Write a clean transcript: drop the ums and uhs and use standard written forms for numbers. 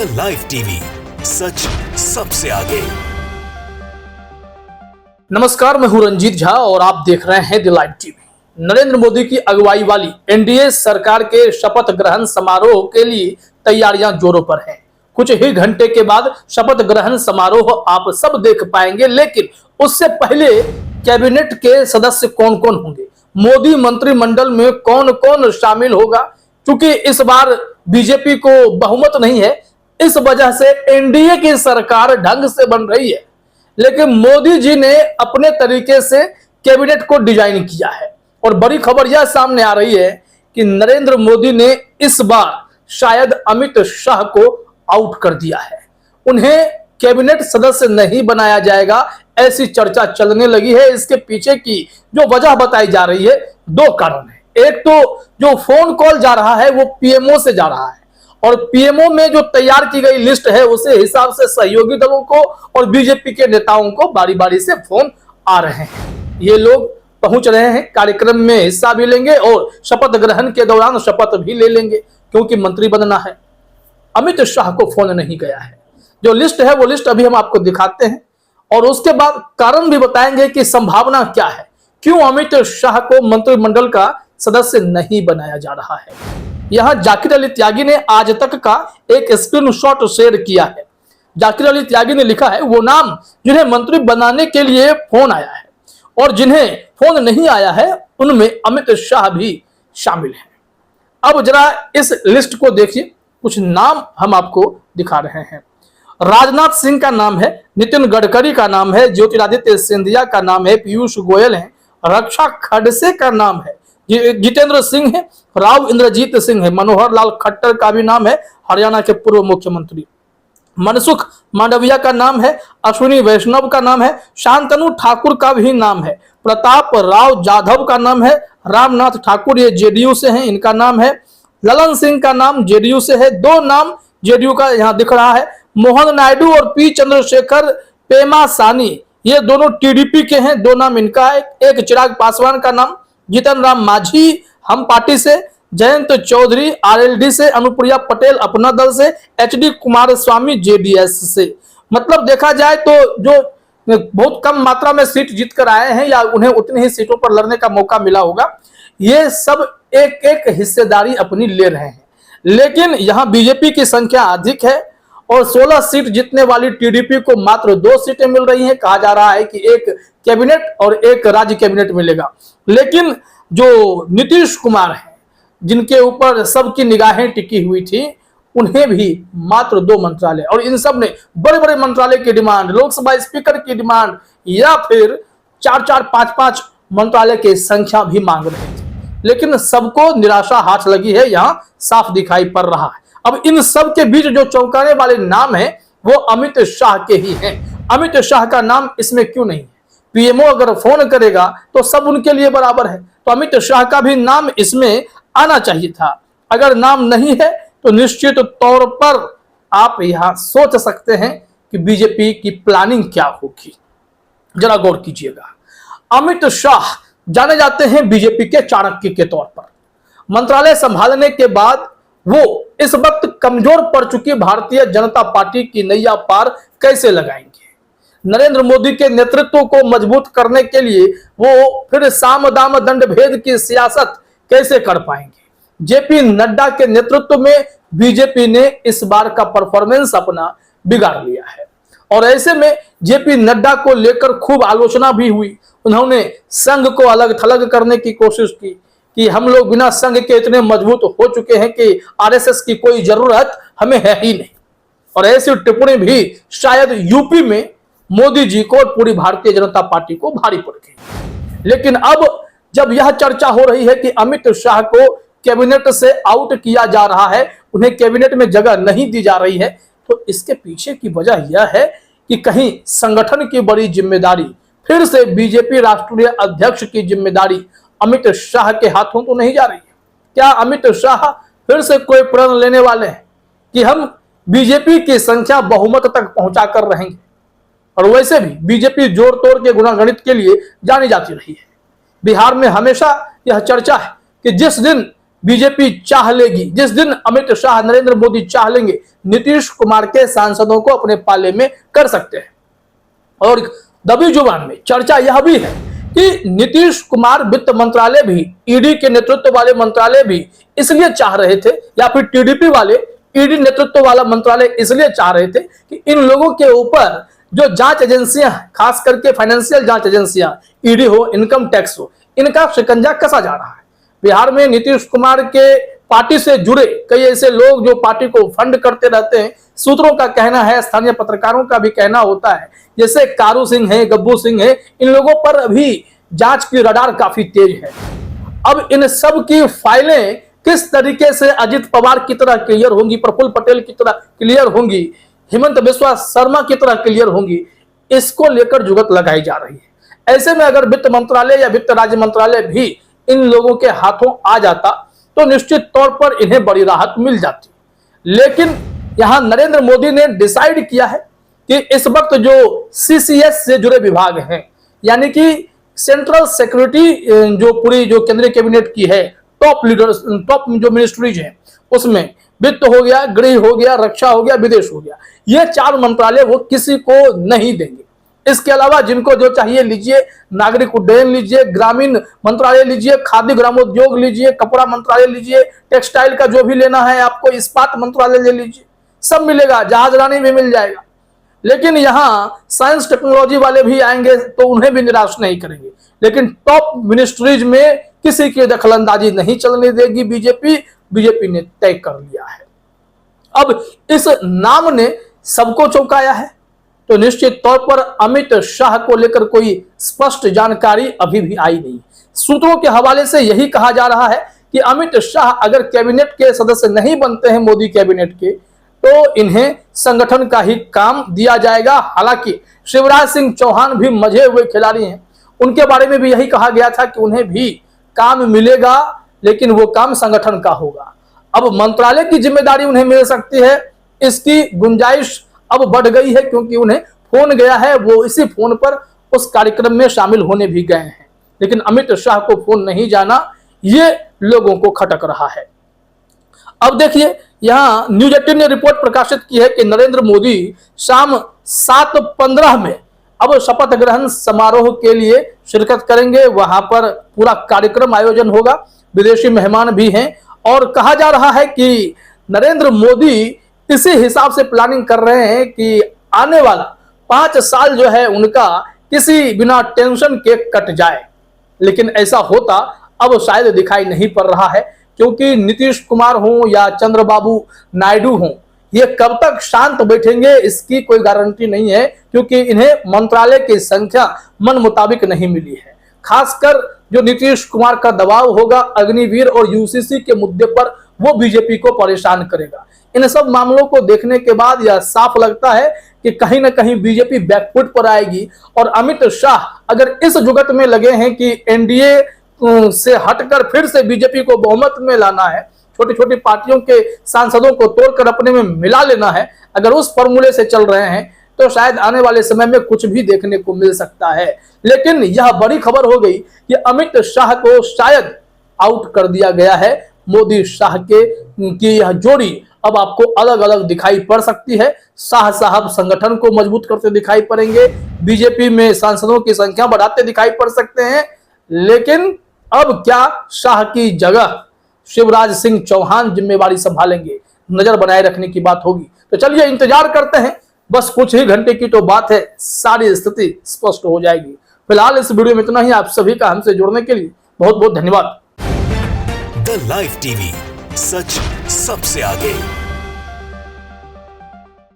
The live TV, सच सबसे आगे। नमस्कार, मैं हूं रंजीत झा और आप देख रहे हैं the live TV. Narendra Modi की अगुवाई वाली एनडीए सरकार के शपथ ग्रहण समारोह के लिए तैयारियां जोरों पर हैं। कुछ ही घंटे के बाद शपथ ग्रहण समारोह आप सब देख पाएंगे, लेकिन उससे पहले कैबिनेट के सदस्य कौन कौन होंगे, मोदी मंत्रिमंडल में कौन कौन शामिल होगा। क्योंकि इस बार बीजेपी को बहुमत नहीं है, इस वजह से एनडीए की सरकार ढंग से बन रही है, लेकिन मोदी जी ने अपने तरीके से कैबिनेट को डिजाइन किया है। और बड़ी खबर यह सामने आ रही है कि नरेंद्र मोदी ने इस बार शायद अमित शाह को आउट कर दिया है, उन्हें कैबिनेट सदस्य नहीं बनाया जाएगा, ऐसी चर्चा चलने लगी है। इसके पीछे की जो वजह बताई जा रही है, दो कारण है। एक तो जो फोन कॉल जा रहा है वो पीएमओ से जा रहा है, और पीएमओ में जो तैयार की गई लिस्ट है उसे हिसाब से सहयोगी दलों को और बीजेपी के नेताओं को बारी बारी से फोन आ रहे हैं। ये लोग पहुंच रहे हैं, कार्यक्रम में हिस्सा भी लेंगे और शपथ ग्रहण के दौरान शपथ भी ले लेंगे, क्योंकि मंत्री बनना है। अमित शाह को फोन नहीं गया है। जो लिस्ट है वो लिस्ट अभी हम आपको दिखाते हैं और उसके बाद कारण भी बताएंगे कि संभावना क्या है, क्यों अमित शाह को मंत्रिमंडल का सदस्य नहीं बनाया जा रहा है। यहां जाकिर अली त्यागी ने आज तक का एक स्क्रीनशॉट शेयर किया है। जाकिर अली त्यागी ने लिखा है, वो नाम जिन्हें मंत्री बनाने के लिए फोन आया है और जिन्हें फोन नहीं आया है उनमें अमित शाह भी शामिल है। अब जरा इस लिस्ट को देखिए, कुछ नाम हम आपको दिखा रहे हैं। राजनाथ सिंह का नाम है, नितिन गडकरी का नाम है, ज्योतिरादित्य सिंधिया का नाम है, पीयूष गोयल है, रक्षा खड़से का नाम है, जितेंद्र सिंह है, राव इंद्रजीत सिंह है, मनोहर लाल खट्टर का भी नाम है, हरियाणा के पूर्व मुख्यमंत्री, मनसुख मांडविया का नाम है, अश्विनी वैष्णव का नाम है, शांतनु ठाकुर का भी नाम है, प्रताप राव जाधव का नाम है, रामनाथ ठाकुर ये जेडीयू से हैं, इनका नाम है, ललन सिंह का नाम जेडीयू से है। दो नाम जेडीयू का यहाँ दिख रहा है, मोहन नायडू और पी चंद्रशेखर पेमा सानी, ये दोनों टीडीपी के हैं, दो नाम इनका है। एक चिराग पासवान का नाम, जीतन राम मांझी हम पार्टी से, जयंत चौधरी आरएलडी से, अनुप्रिया पटेल अपना दल से, एचडी कुमारस्वामी जेडीएस से। मतलब देखा जाए तो जो बहुत कम मात्रा में सीट जीत कर आए हैं या उन्हें उतनी ही सीटों पर लड़ने का मौका मिला होगा, ये सब एक एक हिस्सेदारी अपनी ले रहे हैं। लेकिन यहां बीजेपी की संख्या अधिक है और 16 सीट जीतने वाली टीडीपी को मात्र 2 सीटें मिल रही हैं। कहा जा रहा है कि एक कैबिनेट और एक राज्य कैबिनेट मिलेगा। लेकिन जो नीतीश कुमार हैं, जिनके ऊपर सबकी निगाहें टिकी हुई थी, उन्हें भी मात्र 2 मंत्रालय, और इन सब ने बड़े बड़े मंत्रालय की डिमांड, लोकसभा स्पीकर की डिमांड या फिर 4-4, 5-5 मंत्रालय की संख्या भी मांग रहे थे। लेकिन सबको निराशा हाथ लगी है, यहां साफ दिखाई पड़ रहा है। अब इन सब के बीच जो चौंकाने वाले नाम है वो अमित शाह के ही हैं। अमित शाह का नाम इसमें क्यों नहीं है? पीएमओ अगर फोन करेगा तो सब उनके लिए बराबर है, तो अमित शाह का भी नाम इसमें आना चाहिए था। अगर नाम नहीं है तो निश्चित तौर पर आप यहां सोच सकते हैं कि बीजेपी की प्लानिंग क्या होगी। जरा गौर कीजिएगा। अमित शाह जाने जाते हैं बीजेपी के चाणक्य के तौर पर। मंत्रालय संभालने के बाद वो इस वक्त कमजोर पड़ चुकी भारतीय जनता पार्टी की नैया पार कैसे लगाएंगे? नरेंद्र मोदी के नेतृत्व को मजबूत करने के लिए वो फिर साम दाम दंड भेद की सियासत कैसे कर पाएंगे? जेपी नड्डा के नेतृत्व में बीजेपी ने इस बार का परफॉर्मेंस अपना बिगाड़ लिया है और ऐसे में जेपी नड्डा को लेकर खूब आलोचना भी हुई। उन्होंने संघ को अलग थलग करने की कोशिश की कि हम लोग बिना संघ के इतने मजबूत हो चुके हैं कि आरएसएस की कोई जरूरत हमें है ही नहीं। और ऐसी टिप्पणी भी शायद यूपी में मोदी जी को और पूरी भारतीय जनता पार्टी को भारी पड़ गई। लेकिन अब जब यह चर्चा हो रही है कि अमित शाह को कैबिनेट से आउट किया जा रहा है, उन्हें कैबिनेट में जगह नहीं दी जा रही है, तो इसके पीछे की वजह यह है कि कहीं संगठन की बड़ी जिम्मेदारी फिर से बीजेपी राष्ट्रीय अध्यक्ष की जिम्मेदारी अमित शाह के हाथों तो नहीं जा रही है? क्या अमित शाह फिर से कोई प्रण लेने वाले हैं कि हम बीजेपी की संख्या बहुमत तक पहुंचा कर रहेंगे? और वैसे भी बीजेपी जोड़ तोड़ के गुणागणित के लिए जानी जाती रही है। बिहार में हमेशा यह चर्चा है कि जिस दिन बीजेपी चाह लेगी, जिस दिन अमित शाह, नरेंद्र मोदी चाह लेंगे, नीतीश कुमार के सांसदों को अपने पाले में कर सकते हैं। और दबी जुबान में चर्चा यह भी है कि नीतीश कुमार वित्त मंत्रालय भी, ईडी के नेतृत्व वाले मंत्रालय भी इसलिए चाह रहे थे, या फिर टीडीपी वाले ईडी नेतृत्व वाला मंत्रालय इसलिए चाह रहे थे कि इन लोगों के ऊपर जो जांच एजेंसियां, खास करके फाइनेंशियल जांच एजेंसियां, ईडी हो, इनकम टैक्स हो, इनका शिकंजा कसा जा रहा है। बिहार में नीतीश कुमार के पार्टी से जुड़े कई ऐसे लोग जो पार्टी को फंड करते रहते हैं, सूत्रों का कहना है, स्थानीय पत्रकारों का भी कहना होता है, जैसे कारू सिंह है, गब्बू सिंह है, इन लोगों पर अभी जांच की रडार काफी तेज है। अब इन सब की फाइलें किस तरीके से अजित पवार की तरह क्लियर होंगी, प्रफुल्ल पटेल की तरह क्लियर होंगी, हेमंत बिस्वा शर्मा की तरह क्लियर होंगी, इसको लेकर जुगत लगाई जा रही है। ऐसे में अगर वित्त मंत्रालय या वित्त राज्य मंत्रालय भी इन लोगों के हाथों आ जाता तो निश्चित तौर पर इन्हें बड़ी राहत मिल जाती। लेकिन यहां नरेंद्र मोदी ने डिसाइड किया है कि इस वक्त जो सीसीएस से जुड़े विभाग हैं, यानी कि सेंट्रल सिक्योरिटी जो पूरी जो केंद्रीय कैबिनेट की है, टॉप लीडर्स, टॉप जो मिनिस्ट्रीज हैं, उसमें वित्त हो गया, गृह हो गया, रक्षा हो गया, विदेश हो गया, ये 4 मंत्रालय वो किसी को नहीं देंगे। इसके अलावा जिनको जो चाहिए लीजिए, नागरिक उड्डयन लीजिए, ग्रामीण मंत्रालय लीजिए, खाद्य ग्रामोद्योग लीजिए, कपड़ा मंत्रालय लीजिए, टेक्सटाइल का जो भी लेना है आपको, इस्पात मंत्रालय ले लीजिए, सब मिलेगा, जहाजरानी भी मिल जाएगा। लेकिन यहां साइंस टेक्नोलॉजी वाले भी आएंगे तो उन्हें भी निराश नहीं करेंगे। लेकिन टॉप मिनिस्ट्रीज में किसी की दखलंदाजी नहीं चलने देगी बीजेपी ने तय कर लिया है। अब इस नाम ने सबको चौंकाया है, तो निश्चित तौर पर अमित शाह को लेकर कोई स्पष्ट जानकारी अभी भी आई नहीं। सूत्रों के हवाले से यही कहा जा रहा है कि अमित शाह अगर कैबिनेट के सदस्य नहीं बनते हैं, मोदी कैबिनेट के, तो इन्हें संगठन का ही काम दिया जाएगा। हालांकि शिवराज सिंह चौहान भी मजे हुए खिलाड़ी हैं, उनके बारे में भी यही कहा गया था कि उन्हें भी काम मिलेगा, लेकिन वो काम संगठन का होगा। अब मंत्रालय की जिम्मेदारी उन्हें मिल सकती है, इसकी गुंजाइश अब बढ़ गई है, क्योंकि उन्हें फोन गया है, वो इसी फोन पर उस कार्यक्रम में शामिल होने भी गए हैं। लेकिन अमित शाह को फोन नहीं जाना, ये लोगों को खटक रहा है। अब देखिए, यहां न्यूज 18 ने रिपोर्ट प्रकाशित की है कि नरेंद्र मोदी शाम 7:15 में अब शपथ ग्रहण समारोह के लिए शिरकत करेंगे। वहां पर पूरा कार्यक्रम आयोजन होगा, विदेशी मेहमान भी हैं, और कहा जा रहा है कि नरेंद्र मोदी इसी हिसाब से प्लानिंग कर रहे हैं कि आने वाला 5 साल जो है उनका किसी बिना टेंशन के कट जाए। लेकिन ऐसा होता अब शायद दिखाई नहीं पड़ रहा है, क्योंकि नीतीश कुमार हो या चंद्रबाबू नायडू हो, ये कब तक शांत बैठेंगे इसकी कोई गारंटी नहीं है, क्योंकि इन्हें मंत्रालय की संख्या मन मुताबिक नहीं मिली है। खासकर जो नीतीश कुमार का दबाव होगा अग्निवीर और यूसीसी के मुद्दे पर, वो बीजेपी को परेशान करेगा। इन सब मामलों को देखने के बाद यह साफ लगता है कि कहीं ना कहीं बीजेपी बैकफुट पर आएगी, और अमित शाह अगर इस जुगत में लगे हैं कि एनडीए से हटकर फिर से बीजेपी को बहुमत में लाना है, छोटी छोटी पार्टियों के सांसदों को तोड़कर अपने में मिला लेना है, अगर उस फॉर्मूले से चल रहे हैं तो शायद आने वाले समय में कुछ भी देखने को मिल सकता है। लेकिन यह बड़ी खबर हो गई कि अमित शाह को शायद आउट कर दिया गया है। मोदी शाह की यह जोड़ी अब आपको अलग अलग दिखाई पड़ सकती है। शाह साहब संगठन को मजबूत करते दिखाई पड़ेंगे, बीजेपी में सांसदों की संख्या बढ़ाते दिखाई पड़ सकते हैं, लेकिन अब क्या शाह की जगह शिवराज सिंह चौहान जिम्मेवारी संभालेंगे, नजर बनाए रखने की बात होगी। तो चलिए इंतजार करते हैं, बस कुछ ही घंटे की तो बात है, सारी स्थिति स्पष्ट हो जाएगी। फिलहाल इस वीडियो में इतना ही। आप सभी का हमसे जुड़ने के लिए बहुत बहुत धन्यवाद। द लाइव टीवी, सच सबसे आगे।